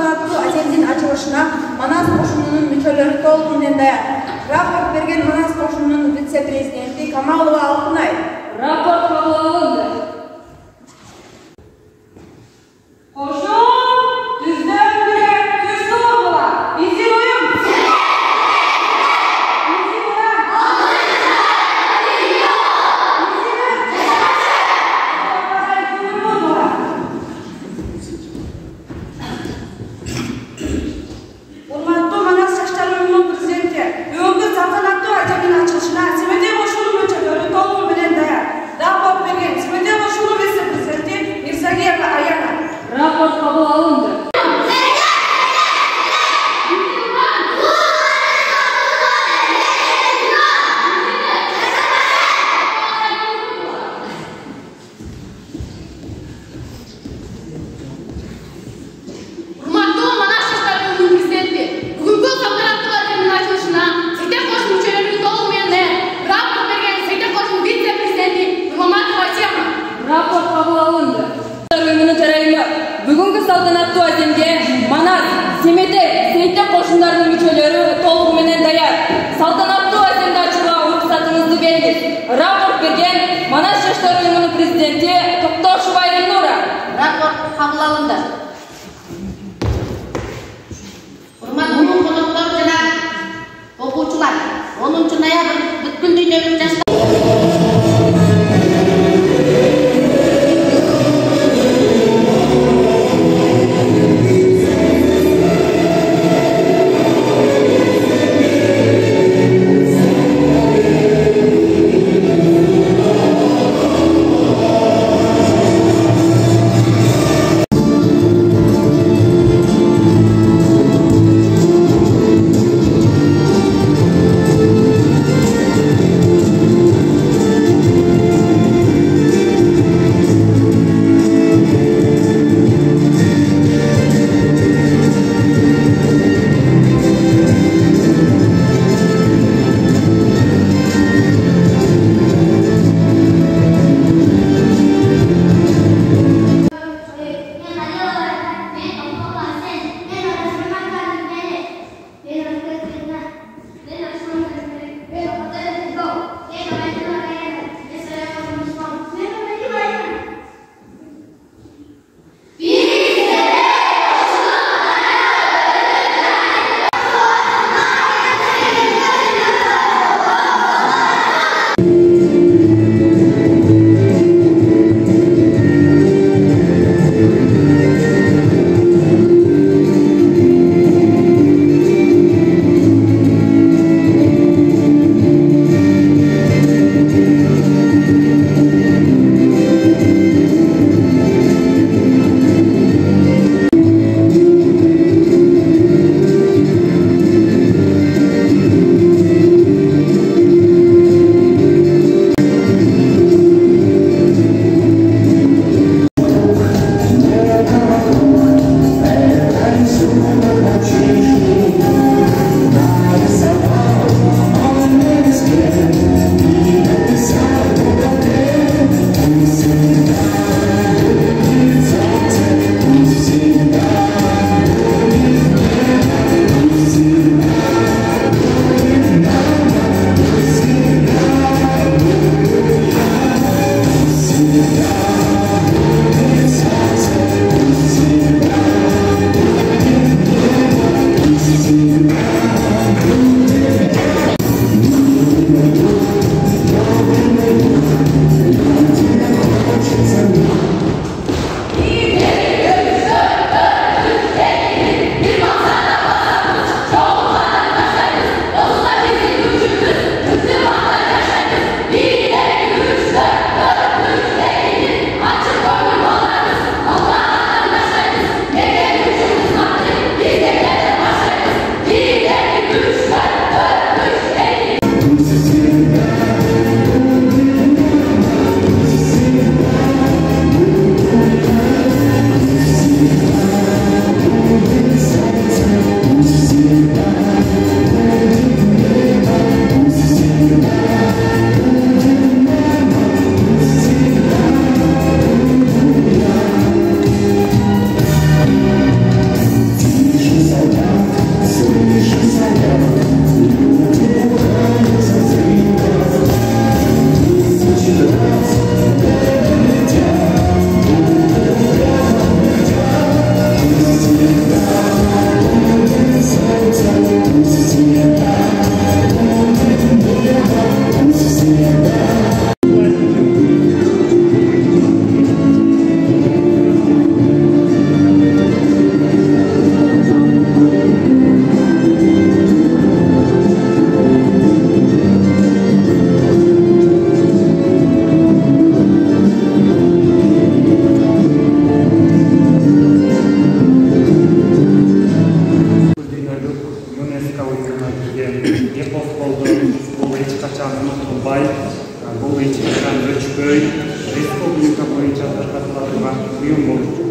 салтанаттуу аземдин ачылышына Манас кошунунун мүчөлөрү толугу менен даяр. Рапорт берген Манас кошунунун вице-президенти Камалова Алтынай. Рапорт кабыл алынды. Рапорт кабыл алынды. Рапорт кабыл алынды. Бүгүнкү салтанаттуу аземге Манас, Семетек, Сейтек кошундарынын мүчөлөрү толугу менен даяр. Салтанаттуу аземди ачууга уруксатыңызды бериңиз. Рапорт берген Манас жаштар уюмунун президенти Токтошова Элнура. Рапорт кабыл алынды. Урматтуу коноктор жана окуучулар, 10 ноябрь бүткүл дүйнөлүк жаштар уюмуна кирген эпос болду. Бул эч качан унутулбай, бул эч качан өчпөй, республика боюнча таркатыла турган уюм болуп